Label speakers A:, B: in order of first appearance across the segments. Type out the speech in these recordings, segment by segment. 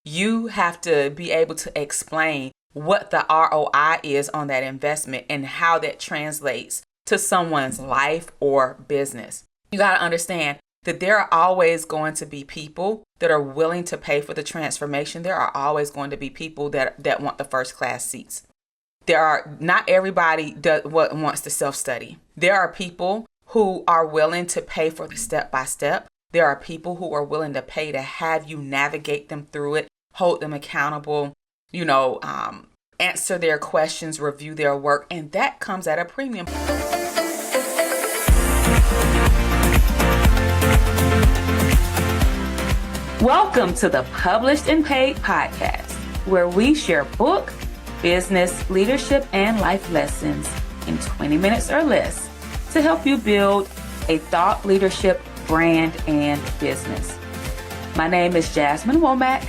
A: You have to be able to explain what the ROI is on that investment and how that translates to someone's life or business. You got to understand that there are always going to be people that are willing to pay for the transformation. There are always going to be people that want the first class seats. Not everybody wants to self-study. There are people who are willing to pay for the step-by-step. There are people who are willing to pay to have you navigate them through it, hold them accountable, answer their questions, review their work, and that comes at a premium. Welcome to the Published and Paid podcast, where we share book, business, leadership, and life lessons in 20 minutes or less to help you build a thought leadership brand and business. My name is Jasmine Womack.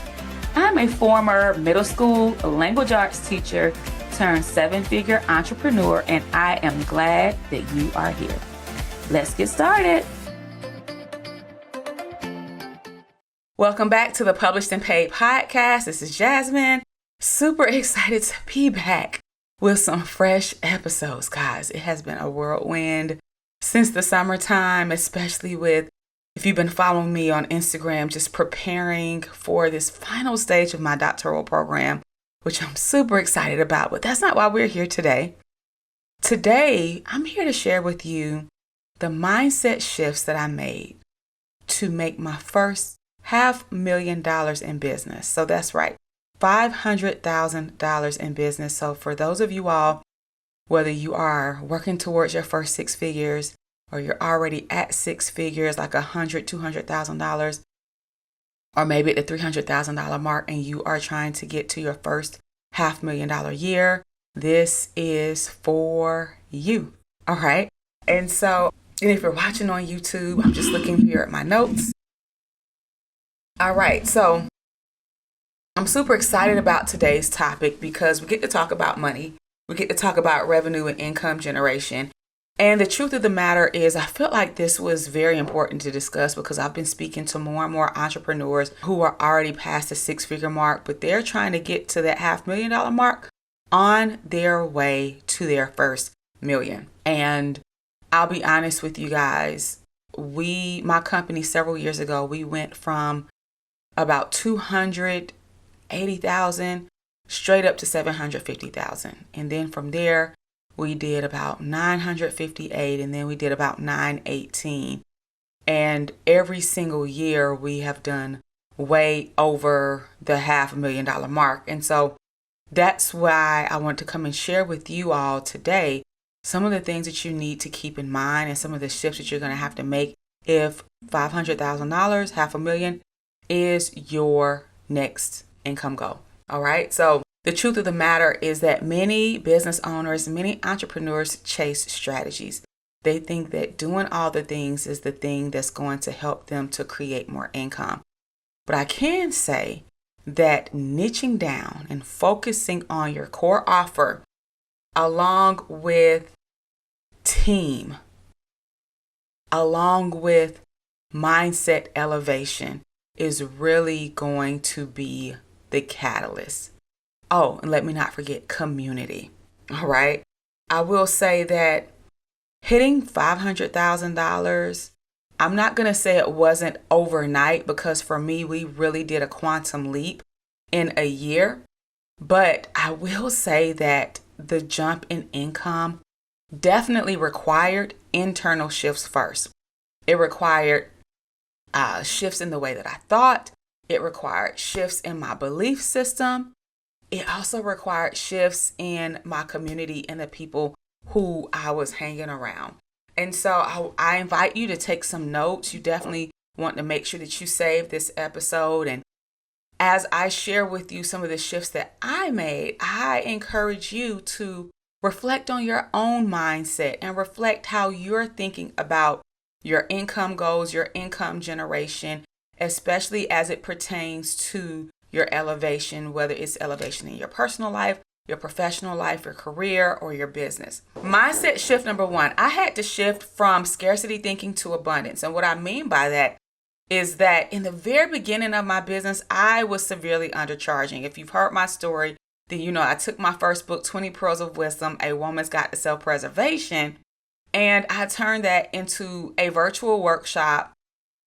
A: I'm a former middle school language arts teacher turned seven-figure entrepreneur, and I am glad that you are here. Let's get started. Welcome back to the Published and Paid podcast. This is Jasmine. Super excited to be back with some fresh episodes, guys. It has been a whirlwind since the summertime, especially if you've been following me on Instagram, just preparing for this final stage of my doctoral program, which I'm super excited about. But that's not why we're here today. Today, I'm here to share with you the mindset shifts that I made to make my first $500,000 in business. So that's right, $500,000 in business. So for those of you all, whether you are working towards your first six figures or you're already at six figures, like $100,000, $200,000, or maybe at the $300,000 mark, and you are trying to get to your first $500,000 year, this is for you. All right. And if you're watching on YouTube, I'm just looking here at my notes. All right, so I'm super excited about today's topic because we get to talk about money. We get to talk about revenue and income generation. And the truth of the matter is, I felt like this was very important to discuss because I've been speaking to more and more entrepreneurs who are already past the six-figure mark, but they're trying to get to that $500,000 mark on their way to their first million. And I'll be honest with you guys, my company several years ago, we went from about 280,000 straight up to 750,000. And then from there, we did about 958, and then we did about 918. And every single year we have done way over the $500,000 mark. And so that's why I want to come and share with you all today some of the things that you need to keep in mind and some of the shifts that you're going to have to make if $500,000, $500,000 is your next income goal. All right. So the truth of the matter is that many business owners, many entrepreneurs chase strategies. They think that doing all the things is the thing that's going to help them to create more income. But I can say that niching down and focusing on your core offer along with team, along with mindset elevation is really going to be the catalyst. Oh, and let me not forget community. All right. I will say that hitting $500,000, I'm not going to say it wasn't overnight because for me, we really did a quantum leap in a year. But I will say that the jump in income definitely required internal shifts first. It required shifts in the way that I thought. It required shifts in my belief system. It also required shifts in my community and the people who I was hanging around. And so I invite you to take some notes. You definitely want to make sure that you save this episode. And as I share with you some of the shifts that I made, I encourage you to reflect on your own mindset and reflect how you're thinking about your income goals, your income generation, especially as it pertains to your elevation, whether it's elevation in your personal life, your professional life, your career, or your business. Mindset shift number one, I had to shift from scarcity thinking to abundance. And what I mean by that is that in the very beginning of my business, I was severely undercharging. If you've heard my story, then you know I took my first book, 20 Pearls of Wisdom, A Woman's Guide to Self-Preservation, and I turned that into a virtual workshop,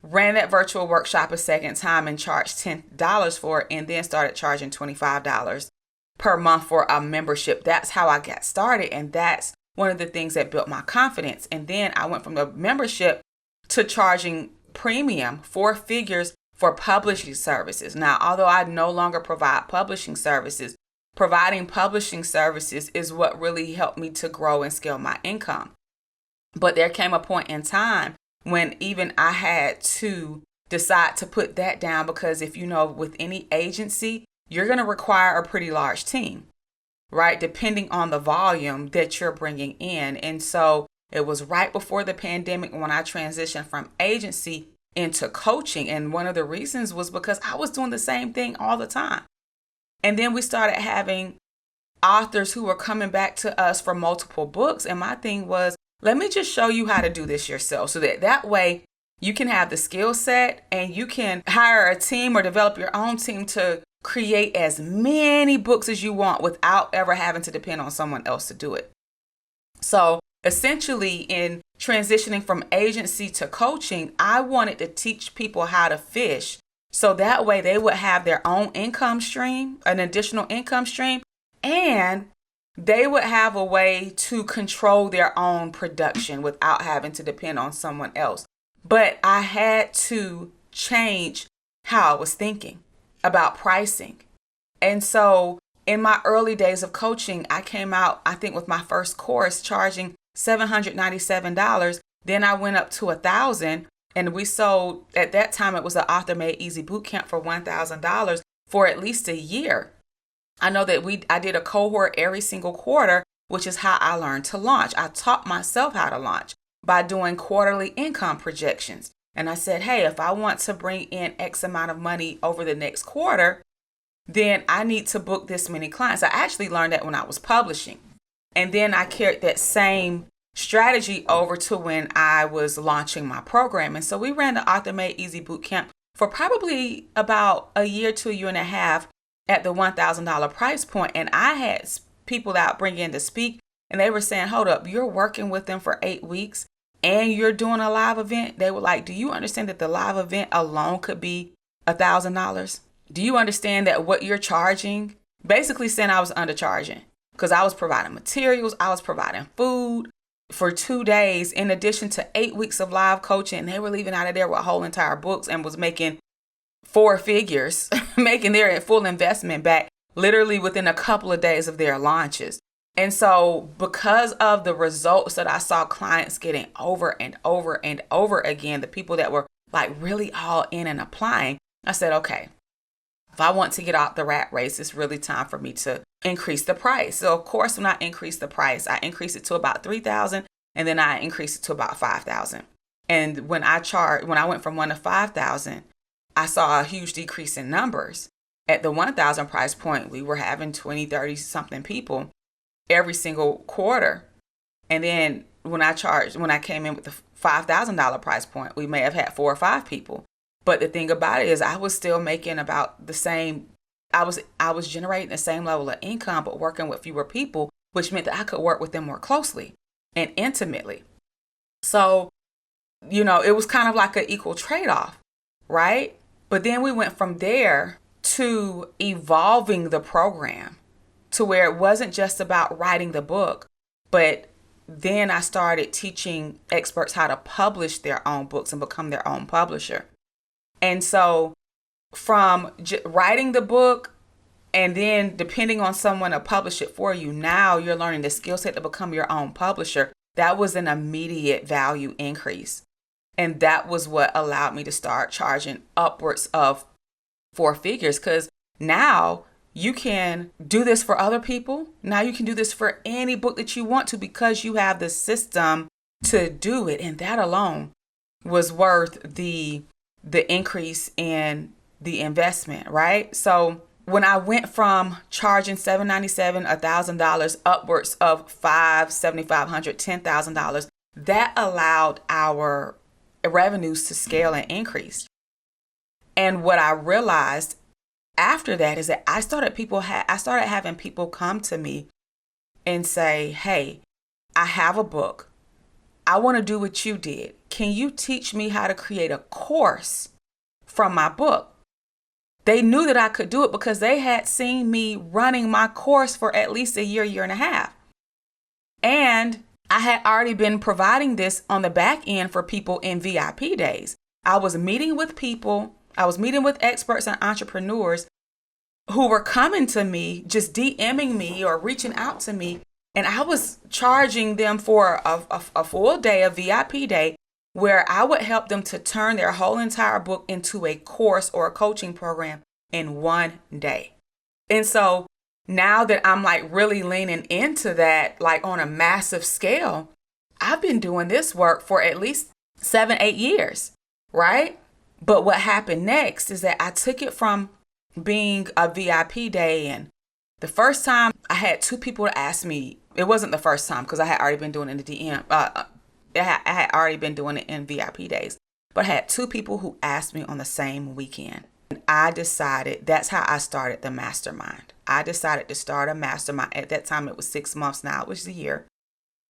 A: ran that virtual workshop a second time and charged $10 for it, and then started charging $25 per month for a membership. That's how I got started, and that's one of the things that built my confidence. And then I went from the membership to charging premium, 4 figures, for publishing services. Now, although I no longer provide publishing services, providing publishing services is what really helped me to grow and scale my income. But there came a point in time when even I had to decide to put that down, because if you know, with any agency, you're going to require a pretty large team, right? Depending on the volume that you're bringing in. And so it was right before the pandemic when I transitioned from agency into coaching. And one of the reasons was because I was doing the same thing all the time. And then we started having authors who were coming back to us for multiple books. And my thing was, let me just show you how to do this yourself, so that way you can have the skill set and you can hire a team or develop your own team to create as many books as you want without ever having to depend on someone else to do it. So essentially, in transitioning from agency to coaching, I wanted to teach people how to fish, so that way they would have their own income stream, an additional income stream, and they would have a way to control their own production without having to depend on someone else. But I had to change how I was thinking about pricing. And so in my early days of coaching, I came out, I think, with my first course charging $797. Then I went up to $1,000, and we sold, at that time, it was an Author Made Easy Bootcamp for $1,000 for at least a year. I know that I did a cohort every single quarter, which is how I learned to launch. I taught myself how to launch by doing quarterly income projections. And I said, hey, if I want to bring in X amount of money over the next quarter, then I need to book this many clients. I actually learned that when I was publishing. And then I carried that same strategy over to when I was launching my program. And so we ran the Author Made Easy Bootcamp for probably about a year to a year and a half at the $1,000 price point. And I had people that I bring in to speak, and they were saying, hold up, you're working with them for 8 weeks and you're doing a live event? They were like, do you understand that the live event alone could be $1,000? Do you understand that what you're charging? Basically saying I was undercharging, because I was providing materials, I was providing food for 2 days, in addition to 8 weeks of live coaching. And they were leaving out of there with whole entire books and was making 4 figures, making their full investment back literally within a couple of days of their launches. And so because of the results that I saw clients getting over and over and over again, the people that were like really all in and applying, I said, okay, if I want to get out the rat race, it's really time for me to increase the price. So of course, when I increased the price, I increased it to about $3,000, and then I increased it to about $5,000. And when I went from 1 to 5,000, I saw a huge decrease in numbers. At the 1,000 price point, we were having 20, 30 something people every single quarter. And then when I came in with the $5,000 price point, we may have had 4 or 5 people. But the thing about it is I was still making about the same. I was generating the same level of income, but working with fewer people, which meant that I could work with them more closely and intimately. So, it was kind of like an equal trade-off, right? But then we went from there to evolving the program to where it wasn't just about writing the book, but then I started teaching experts how to publish their own books and become their own publisher. And so from writing the book and then depending on someone to publish it for you, now you're learning the skill set to become your own publisher. That was an immediate value increase. And that was what allowed me to start charging upwards of 4 figures, because now you can do this for other people. Now you can do this for any book that you want to, because you have the system to do it. And that alone was worth the increase in the investment, right? So when I went from charging $797, $1,000 upwards of $500, $7,500, $10,000, that allowed our revenues to scale and increase. And what I realized after that is that I started having people come to me and say, hey, I have a book. I want to do what you did. Can you teach me how to create a course from my book? They knew that I could do it because they had seen me running my course for at least a year and a half. And I had already been providing this on the back end for people in VIP days. I was meeting with people. I was meeting with experts and entrepreneurs who were coming to me, just DMing me or reaching out to me. And I was charging them for a full day, a VIP day, where I would help them to turn their whole entire book into a course or a coaching program in one day. And so now that I'm like really leaning into that, like on a massive scale, I've been doing this work for at least 7-8 years, right? But what happened next is that I took it from being a VIP day. And the first time I had 2 people to ask me, it wasn't the first time because I had already been doing it in the DM. I had already been doing it in VIP days, but I had 2 people who asked me on the same weekend. And I decided, that's how I started the mastermind. I decided to start a mastermind. At that time, it was 6 months. Now it was a year.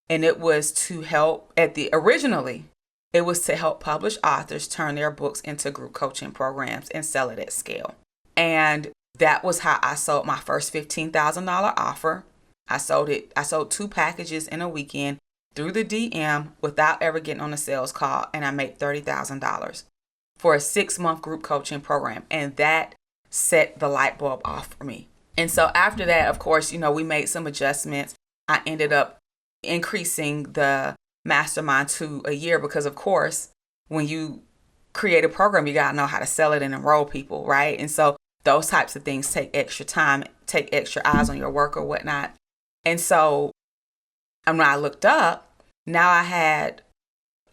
A: And it was to help originally, it was to help published authors turn their books into group coaching programs and sell it at scale. And that was how I sold my first $15,000 offer. I sold 2 packages in a weekend through the DM without ever getting on a sales call. And I made $30,000 for a 6-month group coaching program. And that set the light bulb off for me. And so after that, of course, we made some adjustments. I ended up increasing the mastermind to a year because, of course, when you create a program, you got to know how to sell it and enroll people, right? And so those types of things take extra time, take extra eyes on your work or whatnot. And so when I looked up, now I had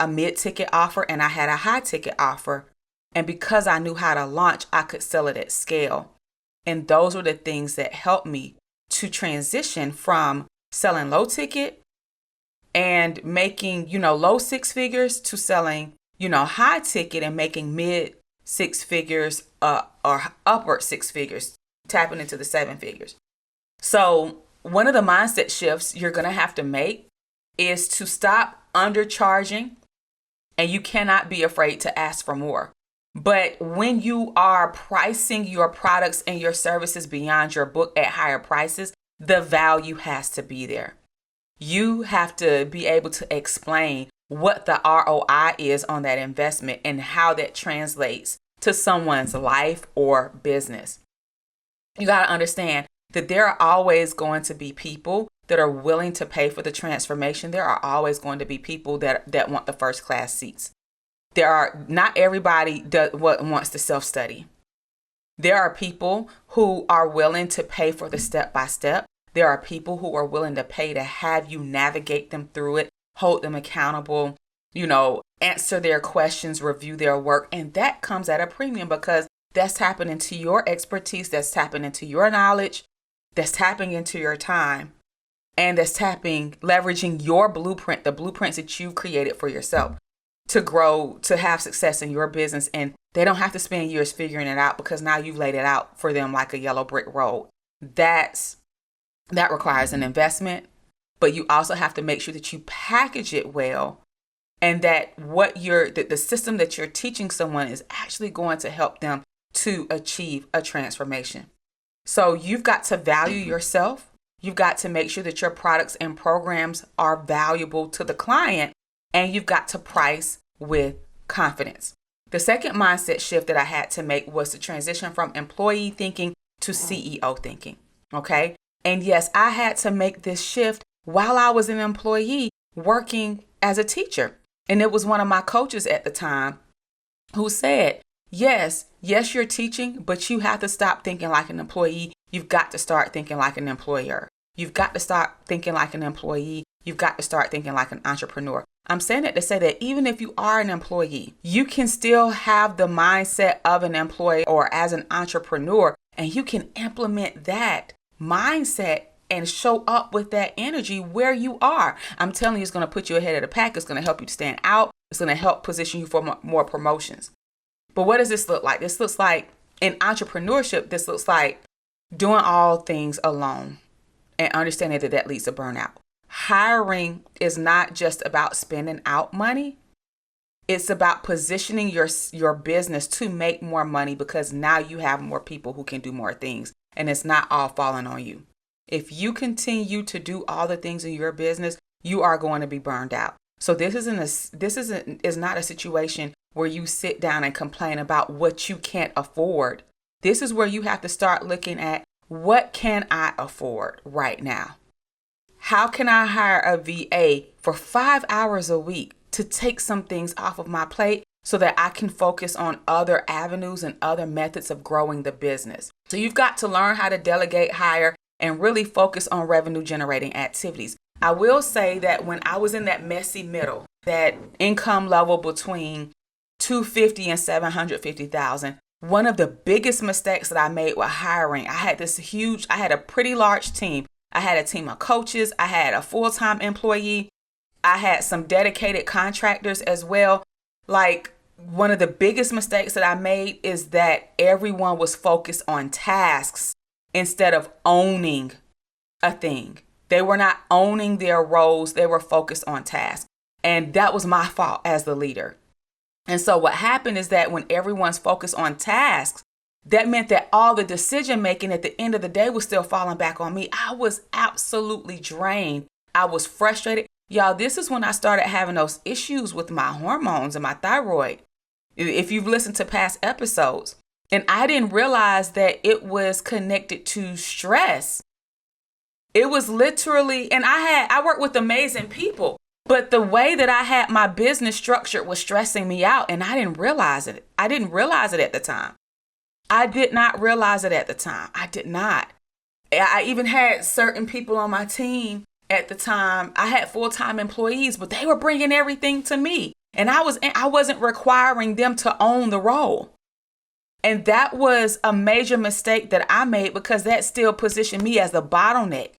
A: a mid-ticket offer and I had a high-ticket offer. And because I knew how to launch, I could sell it at scale. And those were the things that helped me to transition from selling low ticket and making, low 6 figures to selling, high ticket and making mid 6 figures or upward 6 figures, tapping into the 7 figures. So one of the mindset shifts you're going to have to make is to stop undercharging, and you cannot be afraid to ask for more. But when you are pricing your products and your services beyond your book at higher prices, the value has to be there. You have to be able to explain what the ROI is on that investment and how that translates to someone's life or business. You got to understand that there are always going to be people that are willing to pay for the transformation. There are always going to be people that want the first class seats. Not everybody wants to self-study. There are people who are willing to pay for the step-by-step. There are people who are willing to pay to have you navigate them through it, hold them accountable, answer their questions, review their work. And that comes at a premium because that's tapping into your expertise, that's tapping into your knowledge, that's tapping into your time, and that's leveraging your blueprint, the blueprints that you've created for yourself to grow, to have success in your business. And they don't have to spend years figuring it out because now you've laid it out for them like a yellow brick road. That requires an investment, but you also have to make sure that you package it well and that the system that you're teaching someone is actually going to help them to achieve a transformation. So you've got to value yourself. You've got to make sure that your products and programs are valuable to the client, and you've got to price with confidence. The second mindset shift that I had to make was to transition from employee thinking to CEO thinking. Okay. And yes, I had to make this shift while I was an employee working as a teacher. And it was one of my coaches at the time who said, yes, you're teaching, but you have to stop thinking like an employee. You've got to start thinking like an employer. You've got to start thinking like an employee. You've got to start thinking like an entrepreneur. I'm saying it to say that even if you are an employee, you can still have the mindset of an employee or as an entrepreneur, and you can implement that mindset and show up with that energy where you are. I'm telling you, it's going to put you ahead of the pack. It's going to help you to stand out. It's going to help position you for more promotions. But what does this look like? This looks like, in entrepreneurship, this looks like doing all things alone and understanding that that leads to burnout. Hiring is not just about spending out money. It's about positioning your business to make more money, because now you have more people who can do more things, and it's not all falling on you. If you continue to do all the things in your business, you are going to be burned out. So this is not a situation where you sit down and complain about what you can't afford. This is where you have to start looking at, what can I afford right now? How can I hire a VA for 5 hours a week to take some things off of my plate so that I can focus on other avenues and other methods of growing the business? So you've got to learn how to delegate, hire, and really focus on revenue generating activities. I will say that when I was in that messy middle, that income level between $250,000 and $750,000, one of the biggest mistakes that I made with hiring, I had a pretty large team. I had a team of coaches. I had a full-time employee. I had some dedicated contractors as well. Like, one of the biggest mistakes that I made is that everyone was focused on tasks instead of owning a thing. They were not owning their roles. They were focused on tasks. And that was my fault as the leader. And so what happened is that when everyone's focused on tasks, that meant that all the decision making at the end of the day was still falling back on me. I was absolutely drained. I was frustrated. Y'all, this is when I started having those issues with my hormones and my thyroid, if you've listened to past episodes. And I didn't realize that it was connected to stress. It was literally, and I work with amazing people, but the way that I had my business structured was stressing me out, and I didn't realize it. I didn't realize it at the time. I did not realize it at the time. I did not. I even had certain people on my team at the time. I had full-time employees, but they were bringing everything to me, and I wasn't requiring them to own the role. And that was a major mistake that I made, because that still positioned me as the bottleneck.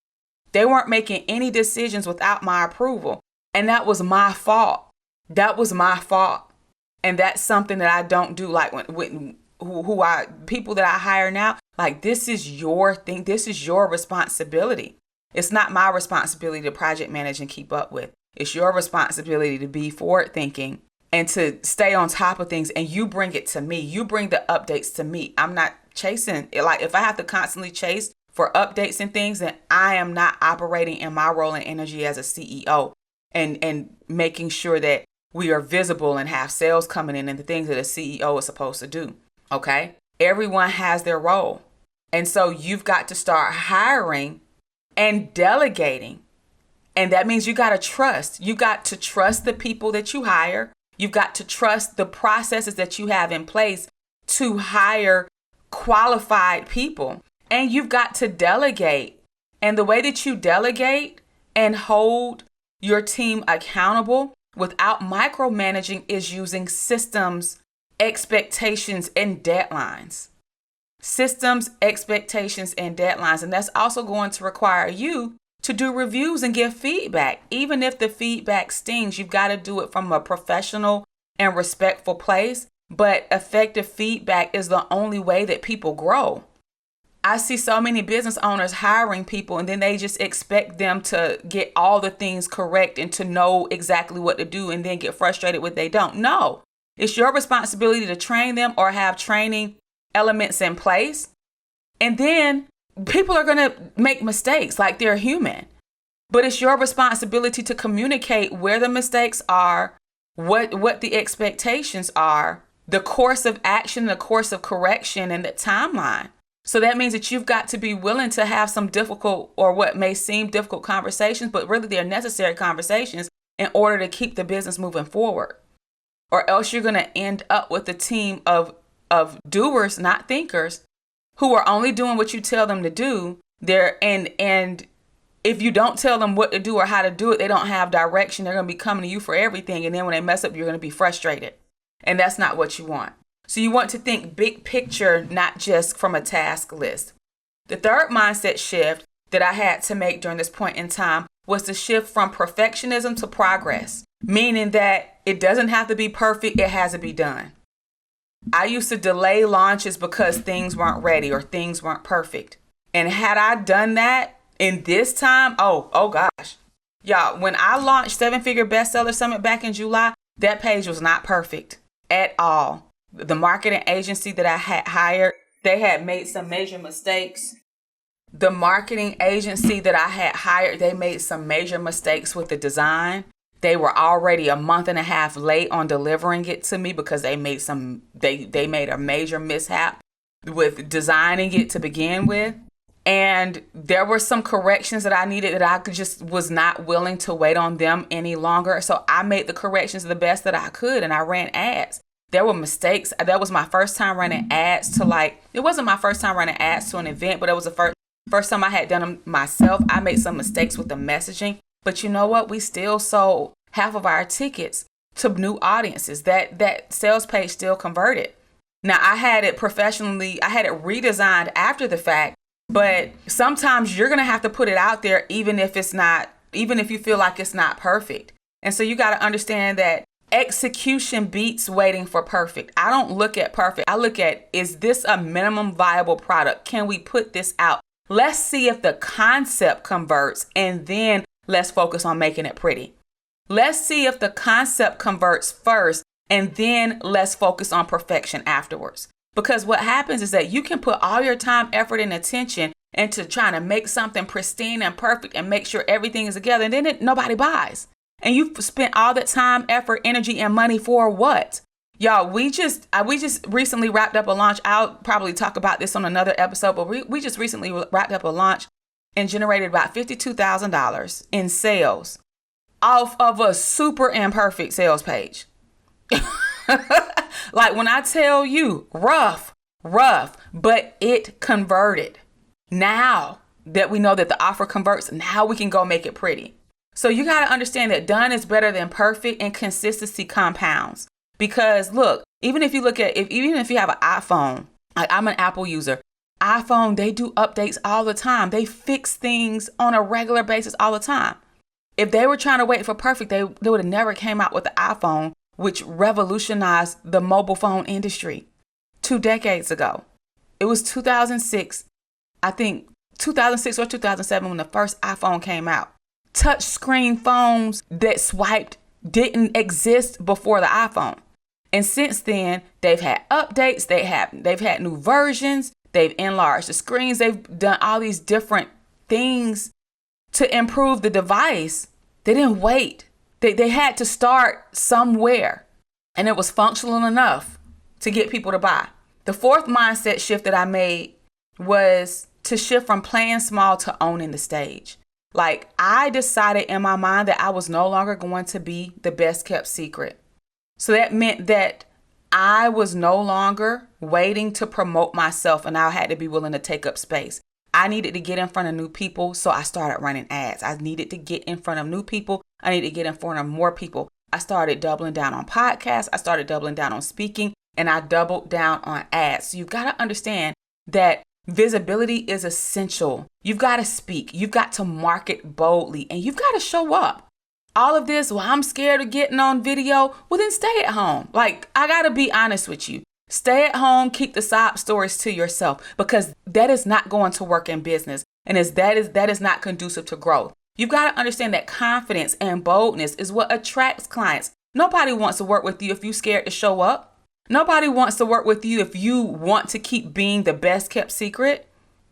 A: They weren't making any decisions without my approval. And that was my fault. That was my fault. And that's something that I don't do. Like people that I hire now, like, this is your thing. This is your responsibility. It's not my responsibility to project manage and keep up with. It's your responsibility to be forward thinking and to stay on top of things. And you bring it to me. You bring the updates to me. I'm not chasing it. Like, if I have to constantly chase for updates and things, then I am not operating in my role and energy as a CEO and making sure that we are visible and have sales coming in and the things that a CEO is supposed to do. Okay. Everyone has their role. And so you've got to start hiring and delegating. And that means you got to trust. You got to trust the people that you hire. You've got to trust the processes that you have in place to hire qualified people. And you've got to delegate. And the way that you delegate and hold your team accountable without micromanaging is using systems, expectations, and deadlines. Systems, expectations, and deadlines. And that's also going to require you to do reviews and give feedback. Even if the feedback stings, you've got to do it from a professional and respectful place. But effective feedback is the only way that people grow. I see so many business owners hiring people, and then they just expect them to get all the things correct and to know exactly what to do, and then get frustrated when they don't. No, it's your responsibility to train them or have training elements in place. And then people are going to make mistakes, like, they're human. But it's your responsibility to communicate where the mistakes are, what the expectations are, the course of action, the course of correction, and the timeline. So that means that you've got to be willing to have some difficult, or what may seem difficult, conversations, but really they're necessary conversations in order to keep the business moving forward. Or else you're going to end up with a team of doers, not thinkers, who are only doing what you tell them to do. And if you don't tell them what to do or how to do it, they don't have direction. They're going to be coming to you for everything. And then when they mess up, you're going to be frustrated. And that's not what you want. So you want to think big picture, not just from a task list. The third mindset shift that I had to make during this point in time was to shift from perfectionism to progress, meaning that it doesn't have to be perfect. It has to be done. I used to delay launches because things weren't ready or things weren't perfect. And had I done that in this time, oh gosh. Y'all, when I launched 7-Figure Bestseller Summit back in July, that page was not perfect at all. The marketing agency that I had hired, they had made some major mistakes. The marketing agency that I had hired, they made some major mistakes with the design. They were already a month and a half late on delivering it to me because they made a major mishap with designing it to begin with. And there were some corrections that I needed that I just was not willing to wait on them any longer. So I made the corrections the best that I could, and I ran ads. There were mistakes. That was my first time running ads it wasn't my first time running ads to an event, but it was the first time I had done them myself. I made some mistakes with the messaging, but you know what? We still sold half of our tickets to new audiences. That sales page still converted. Now I had it redesigned after the fact, but sometimes you're going to have to put it out there even if you feel like it's not perfect. And so you got to understand that execution beats waiting for perfect. I don't look at perfect. I look at, is this a minimum viable product? Can we put this out? Let's see if the concept converts, and then let's focus on making it pretty. Let's see if the concept converts first, and then let's focus on perfection afterwards. Because what happens is that you can put all your time, effort, and attention into trying to make something pristine and perfect and make sure everything is together, and then nobody buys. And you've spent all that time, effort, energy, and money for what? Y'all, we just recently wrapped up a launch. I'll probably talk about this on another episode, but we just recently wrapped up a launch and generated about $52,000 in sales off of a super imperfect sales page. Like when I tell you, rough, but it converted. Now that we know that the offer converts, now we can go make it pretty. So you got to understand that done is better than perfect, and consistency compounds. Because look, even if you have an iPhone, like I'm an Apple user, iPhone, they do updates all the time. They fix things on a regular basis all the time. If they were trying to wait for perfect, they would have never came out with the iPhone, which revolutionized the mobile phone industry 2 decades ago. It was 2006, I think 2006 or 2007 when the first iPhone came out. Touch screen phones that swiped didn't exist before the iPhone. And since then, they've had updates, they've had new versions, they've enlarged the screens, they've done all these different things to improve the device. They didn't wait. They had to start somewhere, and it was functional enough to get people to buy. The fourth mindset shift that I made was to shift from playing small to owning the stage. Like, I decided in my mind that I was no longer going to be the best kept secret. So that meant that I was no longer waiting to promote myself, and I had to be willing to take up space. I needed to get in front of new people, so I started running ads. I needed to get in front of new people. I needed to get in front of more people. I started doubling down on podcasts. I started doubling down on speaking, and I doubled down on ads. So you've got to understand that visibility is essential. You've got to speak. You've got to market boldly, and you've got to show up. All of this, well, I'm scared of getting on video. Well, then stay at home. Like, I got to be honest with you. Stay at home, keep the sob stories to yourself, because that is not going to work in business. And that is not conducive to growth. You've got to understand that confidence and boldness is what attracts clients. Nobody wants to work with you if you're scared to show up. Nobody wants to work with you if you want to keep being the best kept secret.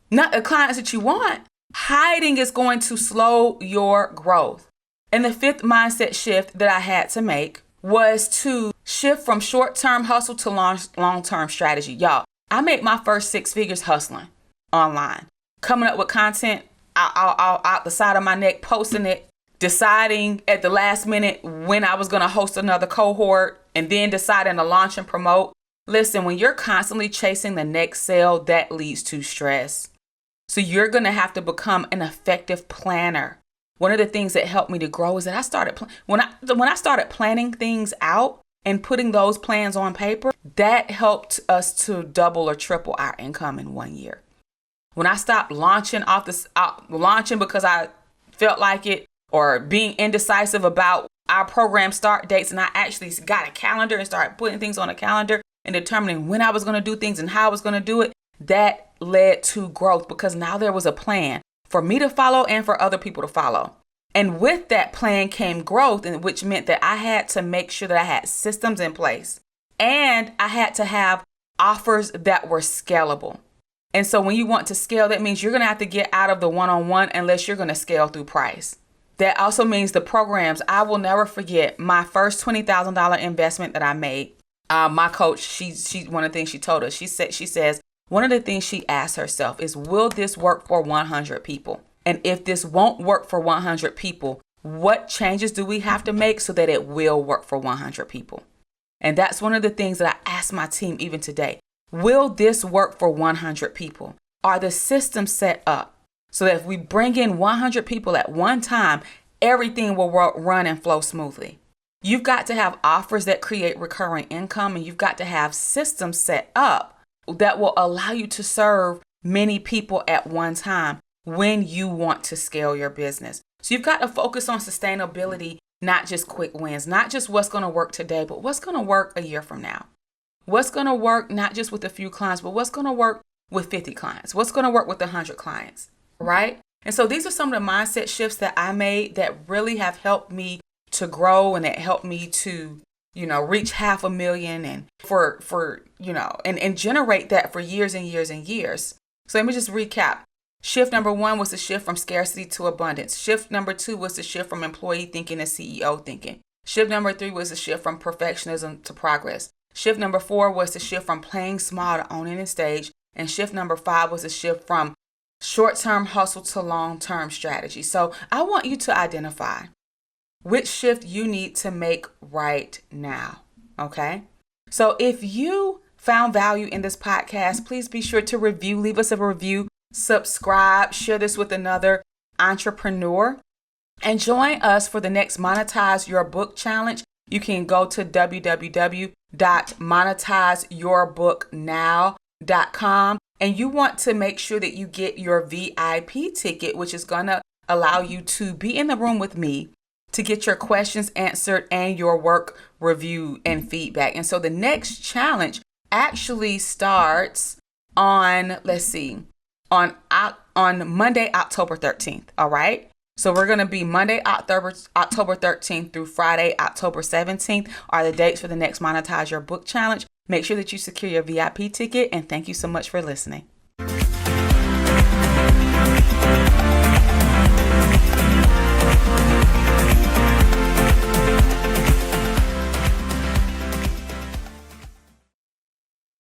A: Not the clients that you want. Hiding is going to slow your growth. And the fifth mindset shift that I had to make was to shift from short-term hustle to long-term strategy. Y'all, I made my first 6 figures hustling online, coming up with content out the side of my neck, posting it, deciding at the last minute when I was going to host another cohort, and then deciding to launch and promote. Listen, when you're constantly chasing the next sale, that leads to stress. So you're going to have to become an effective planner. One of the things that helped me to grow is that I started when I started planning things out and putting those plans on paper, that helped us to double or triple our income in 1 year. When I stopped launching because I felt like it, or being indecisive about our program start dates, and I actually got a calendar and started putting things on a calendar and determining when I was going to do things and how I was going to do it, that led to growth because now there was a plan for me to follow and for other people to follow. And with that plan came growth, and which meant that I had to make sure that I had systems in place and I had to have offers that were scalable. And so when you want to scale, that means you're going to have to get out of the one-on-one unless you're going to scale through price. That also means the programs. I will never forget my first $20,000 investment that I made. My coach, she one of the things she told us, she says, one of the things she asked herself is, will this work for 100 people? And if this won't work for 100 people, what changes do we have to make so that it will work for 100 people? And that's one of the things that I ask my team even today. Will this work for 100 people? Are the systems set up so that if we bring in 100 people at one time, everything will run and flow smoothly? You've got to have offers that create recurring income, and you've got to have systems set up that will allow you to serve many people at one time when you want to scale your business. So you've got to focus on sustainability, not just quick wins, not just what's going to work today, but what's going to work a year from now. What's going to work not just with a few clients, but what's going to work with 50 clients? What's going to work with 100 clients, right? And so these are some of the mindset shifts that I made that really have helped me to grow, and that helped me to, reach 500,000 and and generate that for years and years and years. So let me just recap. Shift number 1 was the shift from scarcity to abundance. Shift number 2 was the shift from employee thinking to CEO thinking. Shift number 3 was the shift from perfectionism to progress. Shift number 4 was the shift from playing small to owning the stage. And shift number 5 was the shift from short-term hustle to long-term strategy. So I want you to identify which shift you need to make right now. Okay? So if you found value in this podcast, please be sure to leave us a review, subscribe, share this with another entrepreneur, and join us for the next Monetize Your Book Challenge. You can go to www.monetizeyourbooknow.com, and you want to make sure that you get your VIP ticket, which is going to allow you to be in the room with me to get your questions answered and your work review and feedback. And so the next challenge actually starts on Monday, October 13th. All right. So we're going to be Monday, October 13th through Friday, October 17th are the dates for the next Monetize Your Book Challenge. Make sure that you secure your VIP ticket, and thank you so much for listening.